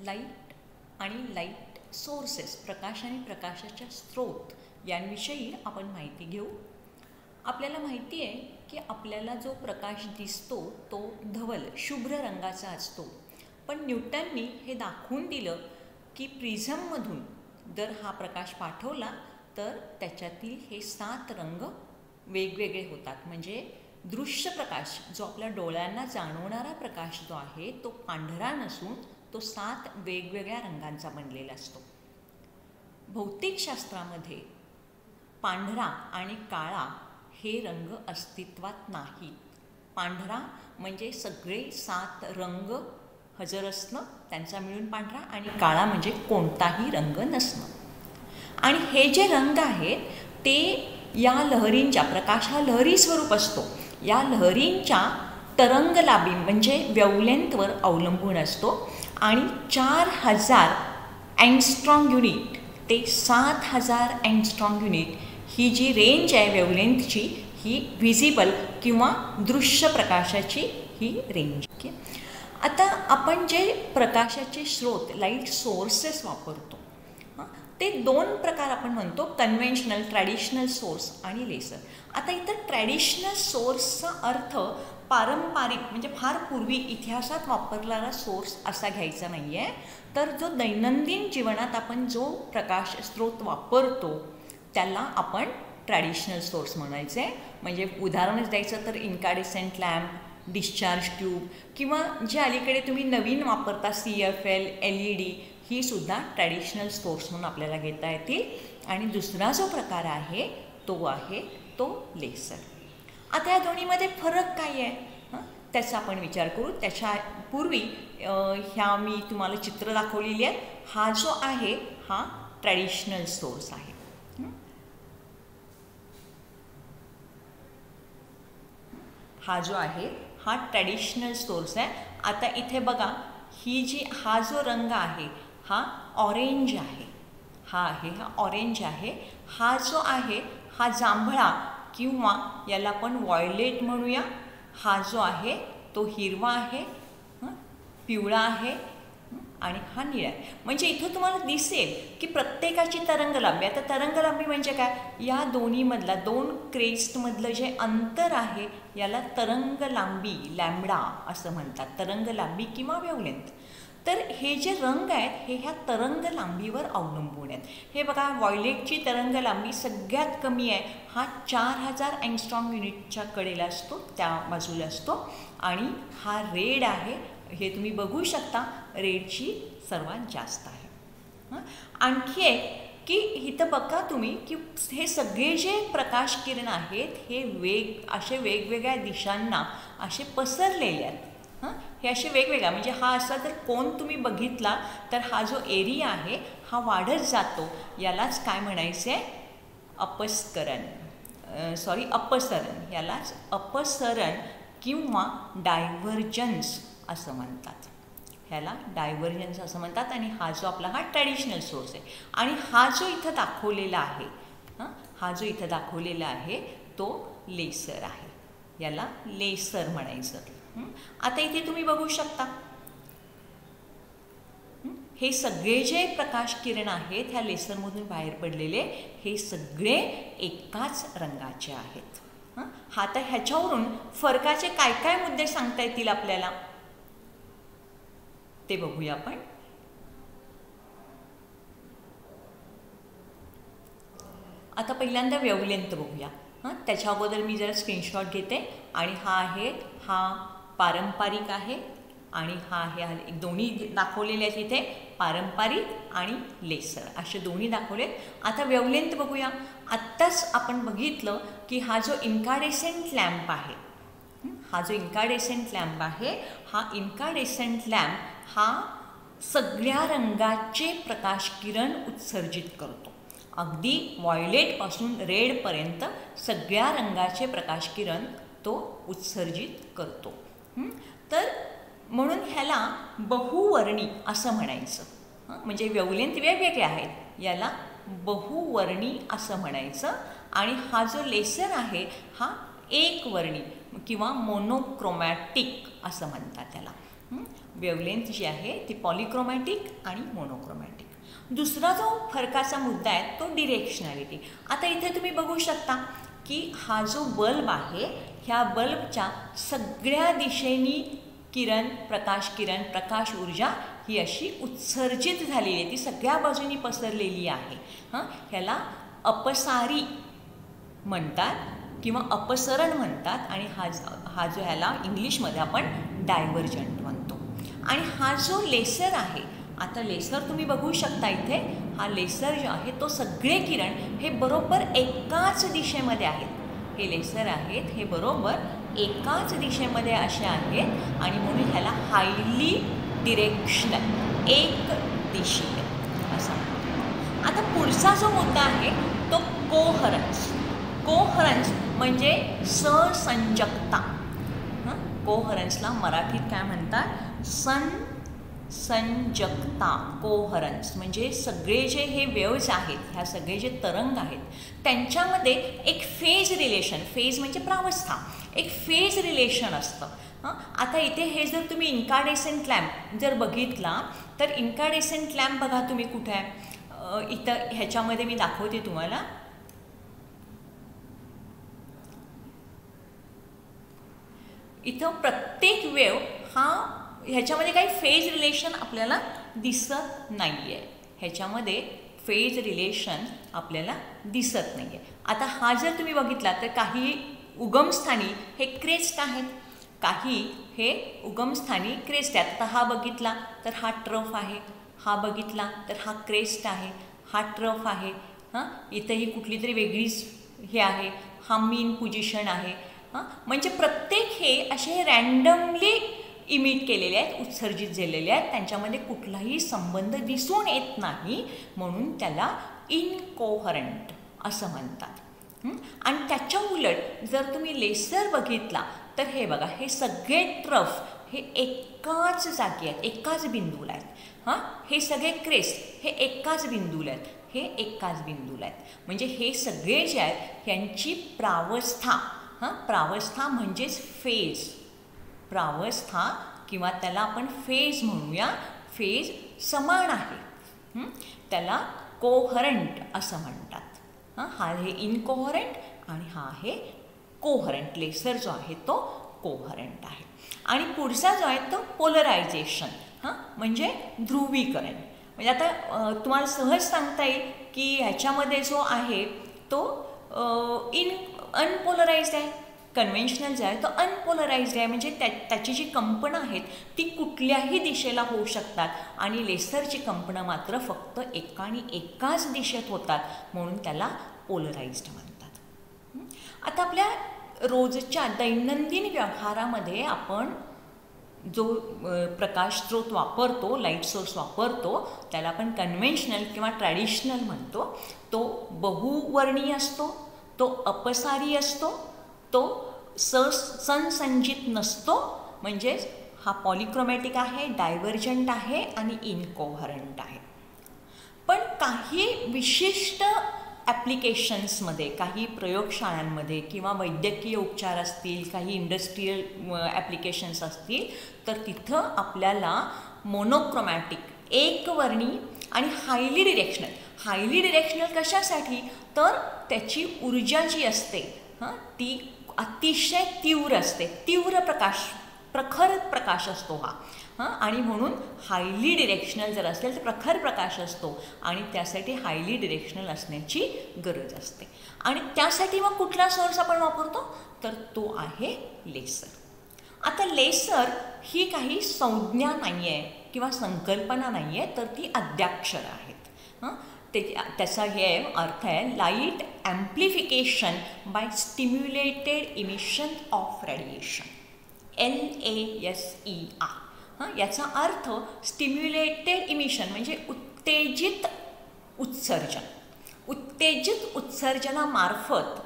Light आणि light sources, प्रकाश आणि प्रकाशाच्या स्रोत यांविषयी आपण माहिती घेऊ. आपल्याला माहिती आहे की आपल्याला जो प्रकाश दिसतो तो धवल शुभ्र रंगाचा असतो, पण न्यूटननी हे दाखवून दिलं की प्रिझममधून जर हा प्रकाश पाठवला तर त्याच्यातील हे 7 रंग वेगवेगळे होतात. म्हणजे दृश्य प्रकाश जो आपल्या डोळ्यांना जाणवणारा प्रकाश जो आहे तो पांढरा नसून तो 7 वेगवेगळ्या रंगांचा बनलेला असतो. भौतिकशास्त्रामध्ये पांढरा आणि काळा हे रंग अस्तित्वात नाहीत. पांढरा म्हणजे सगळे 7 रंग हजर असणं, त्यांचा मिळून पांढरा, आणि काळा म्हणजे कोणताही रंग नसणं. आणि हे जे रंग आहेत ते या लहरींच्या, प्रकाश हा लहरी स्वरूप असतो, या लहरींच्या तरंगलांबी म्हणजे वेव्हलेंथवर अवलंबून असतो. आणि 4000 अँगस्ट्रॉम युनिट ते 7000 अँगस्ट्रॉम युनिट ही जी रेंज आहे वेव्हलेंथची, ही व्हिजिबल किंवा दृश्य प्रकाशाची ही रेंज. ओके, आता आपण जे प्रकाशाचे स्रोत लाईट सोर्सेस वापरतो ते 2 प्रकार आपण म्हणतो, कन्व्हेन्शनल ट्रॅडिशनल सोर्स आणि लेसर. आता इथं ट्रॅडिशनल सोर्सचा अर्थ पारंपरिक म्हणजे फार पूर्वी इतिहासात वापरलेला सोर्स असा घ्यायचा नाही आहे, तर जो दैनंदिन जीवनात आपण जो प्रकाश स्रोत वापरतो त्याला आपण ट्रॅडिशनल सोर्स म्हणायचे. म्हणजे उदाहरणच द्यायचं तर इन्काडेसेंट लॅम्प, डिस्चार्ज ट्यूब, किंवा जे अलीकडे तुम्ही नवीन वापरता CFL, LED, ही सुद्धा ट्रॅडिशनल सोर्स म्हणून आपल्याला घेता येतील. आणि दुसरा जो प्रकार आहे तो लेसर. आता या दोन्हीमध्ये फरक काय आहे त्याचा आपण विचार करू. त्याच्या पूर्वी ह्या मी तुम्हाला चित्र दाखवलेली आहेत. हा जो आहे हा ट्रॅडिशनल सोर्स आहे. हा जो आहे हा ट्रॅडिशनल सोर्स आहे. आता इथे बघा, हा जो रंग आहे हा ऑरेंज आहे, हा ऑरेंज आहे. हा जो आहे हा जांभळा किंवा याला आपण व्हायोलेट म्हणूया. हा जो आहे तो हिरवा आहे, पिवळा आहे, आणि हा निळा आहे. म्हणजे इथं तुम्हाला दिसेल की प्रत्येकाची तरंगलांबी, आता तरंगलांबी म्हणजे काय, या दोन्हीमधला 2 क्रेस्टमधलं जे अंतर आहे याला तरंगलांबी, लॅम्बडा असं म्हणतात, तरंगलांबी किंवा वेव्हलेंथ. तर हे जे रंग आहेत हे ह्या तरंगलांबीवर अवलंबून आहेत. हे बघा, व्हायोलेटची तरंगलांबी सगळ्यात कमी आहे, हा 4000 अँगस्ट्रॉम युनिटच्या कडेला असतो, त्या बाजूला असतो. आणि हा रेड आहे, हे तुम्ही बघू शकता, रेडची सर्वात जास्त आहे. आणखी एक की इथं बघा तुम्ही की हे सगळे जे प्रकाश किरण आहेत हे असे वेगवेगळ्या दिशांना असे पसरलेले आहेत. हे असे वेगवेगळ्या, म्हणजे हा असा जर कोन तुम्ही बघितला तर हा जो एरिया आहे हा वाढत जातो. यालाच काय म्हणायचे, अपसरण, यालाच अपसरण किंवा डायव्हर्जन्स असं म्हणतात. ह्याला डायव्हर्जन्स असं म्हणतात. आणि हा जो आपला ट्रॅडिशनल सोर्स आहे. आणि हा जो इथं दाखवलेला आहे तो लेसर आहे, याला लेसर म्हणायचं. आता इथे तुम्ही बघू शकता हे सगळे जे प्रकाश किरण आहेत ह्या लेसरमधून बाहेर पडलेले हे सगळे एकाच रंगाचे आहेत. हा, तर ह्याच्यावरून फरकाचे काय काय मुद्दे सांगता येतील आपल्याला ते बघूया आपण. आता पहिल्यांदा वेव्हलेंथ बघूया. त्याच्या अगोदर मी जरा स्क्रीनशॉट घेते. आणि हा पारंपरिक आहे आणि हा आहे, दोन्ही दाखवलेले आहेत इथे, पारंपरिक आणि लेसर असे दोन्ही दाखवलेत. आता वेव्हलेंथ बघूया. आत्ताच आपण बघितलं की हा जो इन्काडेसेंट लॅम्प आहे, हा इन्काडेसेंट लॅम्प हा सगळ्या रंगाचे प्रकाश किरण उत्सर्जित करतो. अगदी व्हायोलेटपासून रेडपर्यंत सगळ्या रंगाचे प्रकाश किरण तो उत्सर्जित करतो. तर म्हणून ह्याला बहुवर्णी असं म्हणायचं. म्हणजे वेव्हलेंथ वेगवेगळे आहेत, याला बहुवर्णी असं म्हणायचं. आणि हा जो लेसर आहे हा एकवर्णी किंवा मोनोक्रोमॅटिक असं म्हणतात त्याला. वेवलेंथ जी आहे ती पॉलिक्रोमॅटिक आणि मोनोक्रोमॅटिक. दुसरा जो फरकाचा मुद्दा आहे तो डिरेक्शनॅलिटी. आता इथे तुम्ही बघू शकता की हा जो बल्ब आहे ह्या बल्बच्या सगळ्या दिशेनी प्रकाश ऊर्जा ही अशी उत्सर्जित झालेली आहे, ती सगळ्या बाजूनी पसरलेली आहे. ह्याला अपसारी म्हणतात किंवा अपसरण म्हणतात आणि हा जो ह्याला इंग्लिशमध्ये आपण डायव्हर्जंट म्हणतो. आणि हा जो लेसर आहे, आता लेसर तुम्ही बघू शकता इथे, हा लेसर जो आहे तो सगळे किरण हे बरोबर एकाच दिशेमध्ये आहेत. हे लेसर आहेत हे बरोबर एकाच दिशेमध्ये असे आहेत आणि म्हणून ह्याला हायली डिरेक्शनल, एक दिशीय असं म्हणतात. आता पुढचा जो मुद्दा आहे तो कोहरन्स. कोहरन्स म्हणजे ससंजकता. कोहरन्सला मराठीत काय म्हणतात? संजकता. कोहरन्स म्हणजे सगळे जे हे वेव्ज आहेत, ह्या सगळे जे तरंग आहेत त्यांच्यामध्ये एक फेज रिलेशन, फेज म्हणजे प्रावस्था, एक फेज रिलेशन असतं. आता इथे हे जर तुम्ही इन्कार्डेसेंट लॅम्प जर बघितला तर इन्कार्डेसेंट लॅम्प बघा तुम्ही कुठे आहे, इथं ह्याच्यामध्ये मी दाखवते तुम्हाला. इथं प्रत्येक वेव हा ह्याच्यामध्ये काही फेज रिलेशन आपल्याला दिसत नाही आहे. ह्याच्यामध्ये फेज रिलेशन आपल्याला दिसत नाही आहे. आता हा जर तुम्ही बघितला तर काही उगमस्थानी हे क्रेस्ट आहेत, काही हे उगमस्थानी क्रेस्ट आहेत. आता हा बघितला तर हा ट्रफ आहे, हा बघितला तर हा क्रेस्ट आहे, हा ट्रफ आहे. इथंही कुठली तरी वेगळीच हे आहे, हा मीन पोझिशन आहे. म्हणजे प्रत्येक हे असे रँडमली इमिट केलेले आहेत, उत्सर्जित झालेले आहेत, त्यांच्यामध्ये कुठलाही संबंध दिसून येत नाही, म्हणून त्याला इनकोहरंट असं म्हणतात. आणि त्याच्या उलट जर तुम्ही लेसर बघितला तर हे बघा, हे सगळे ट्रफ हे एकाच जागी आहेत, एकाच बिंदूला आहेत. हे सगळे क्रेस्ट हे एकाच बिंदूला आहेत, हे एकाच बिंदूला आहेत. म्हणजे हे सगळे जे आहेत ह्यांची प्रावस्था, प्रावस्था म्हणजेच फेज, प्रावस्था किंवा त्याला आपण फेज म्हणूया, फेज समान आहे, त्याला कोहरंट असं म्हणतात. हा आहे इनकोहरंट आणि हा आहे कोहरंट. लेसर जो आहे तो कोहरंट आहे. आणि पुढचा जो आहे तो पोलरायझेशन, म्हणजे ध्रुवीकरण. म्हणजे आता तुम्हाला सहज सांगता येईल की ह्याच्यामध्ये जो आहे तो अनपोलराइज्ड आहे. कन्व्हेन्शनल जे आहे तो अनपोलराइज्ड आहे, म्हणजे त्याची जी कंपनं आहेत ती कुठल्याही दिशेला होऊ शकतात आणि लेसरची कंपनं मात्र फक्त एकाच दिशेत होतात, म्हणून त्याला पोलराइज्ड म्हणतात. आता आपल्या रोजच्या दैनंदिन व्यवहारामध्ये आपण जो प्रकाश स्रोत वापरतो, लाईट सोर्स वापरतो, त्याला आपण कन्व्हेन्शनल किंवा ट्रॅडिशनल म्हणतो. तो बहुवर्णीय असतो, तो अपसारी असतो, तो संसंजित नसतो, म्हणजेच हा पॉलिक्रोमॅटिक आहे, डायव्हर्जंट आहे आणि इनकोहरंट आहे. पण काही विशिष्ट ॲप्लिकेशन्समध्ये, काही प्रयोगशाळांमध्ये किंवा वैद्यकीय उपचार असतील, काही इंडस्ट्रीयल ॲप्लिकेशन्स असतील तर तिथं आपल्याला मोनोक्रोमॅटिक, एकवर्णी आणि हायली डिरेक्शनल कशासाठी, तर त्याची ऊर्जा जी असते ती अतिशय तीव्र असते, प्रखर प्रकाश असतो हा. आणि म्हणून हायली डिरेक्शनल जर असेल तर प्रखर प्रकाश असतो आणि त्यासाठी हायली डिरेक्शनल असण्याची गरज असते. आणि त्यासाठी मग कुठला सोर्स आपण वापरतो तर तो आहे लेसर. आता लेसर ही काही संज्ञा नाही आहे किंवा संकल्पना नाही आहे, तर ती अद्याक्षरं आहेत. त्याचा हे अर्थ आहे light amplification by stimulated emission of radiation, LASER. याचा अर्थ स्टिम्युलेटेड इमिशन म्हणजे उत्तेजित उत्सर्जन. उत्तेजित उत्सर्जनामार्फत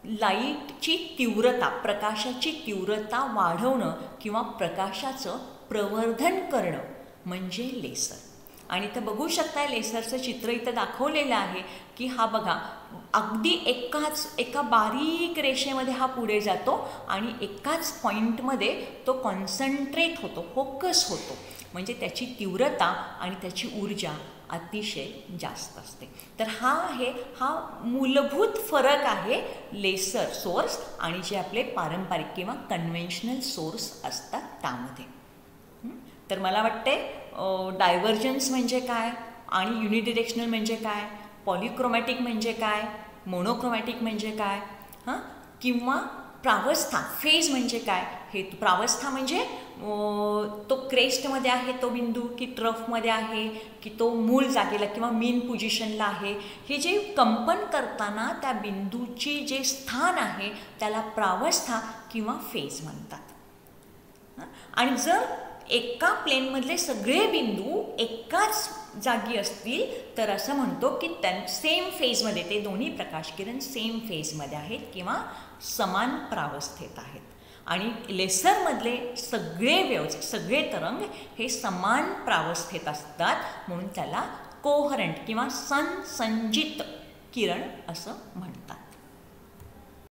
लाईटची तीव्रता, प्रकाशाची तीव्रता वाढवणं किंवा प्रकाशाचं प्रवर्धन करणं म्हणजे लेसर. आणि इथं बघू शकताय लेसरचं चित्र इथं दाखवलेलं आहे की हा बघा अगदी एका बारीक रेषेमध्ये हा पुढे जातो आणि एकाच पॉईंटमध्ये तो कॉन्सन्ट्रेट होतो, फोकस होतो. म्हणजे त्याची तीव्रता आणि त्याची ऊर्जा अतिशय जास्त असते. तर हा मूलभूत फरक आहे लेसर सोर्स आणि जे आपले पारंपरिक किंवा कन्व्हेन्शनल सोर्स असतात त्यामध्ये. तर मला वाटते डायव्हर्जन्स म्हणजे काय आणि युनिडिरेक्शनल म्हणजे काय, पॉलिक्रोमॅटिक म्हणजे काय, मोनोक्रोमॅटिक म्हणजे काय, किंवा प्रावस्था फेज म्हणजे काय. हे प्रावस्था म्हणजे तो क्रेस्टमध्ये आहे तो बिंदू की ट्रफमध्ये आहे की तो मूळ जागेला किंवा मीन पोझिशनला आहे. हे जे कंपन करताना त्या बिंदूचे जे स्थान आहे त्याला प्रावस्था किंवा फेज म्हणतात. आणि जर एका प्लेनमधले सगळे बिंदू एकाच जागी असतील तर असं म्हणतो की सेम फेजमध्ये ते दोन्ही प्रकाशकिरण सेम फेजमध्ये आहेत किंवा समान प्रावस्थेत आहेत. आणि लेसरमधले सगळे तरंग हे समान प्रावस्थेत असतात म्हणून त्याला कोहरंट किंवा संजित किरण असं म्हणतात.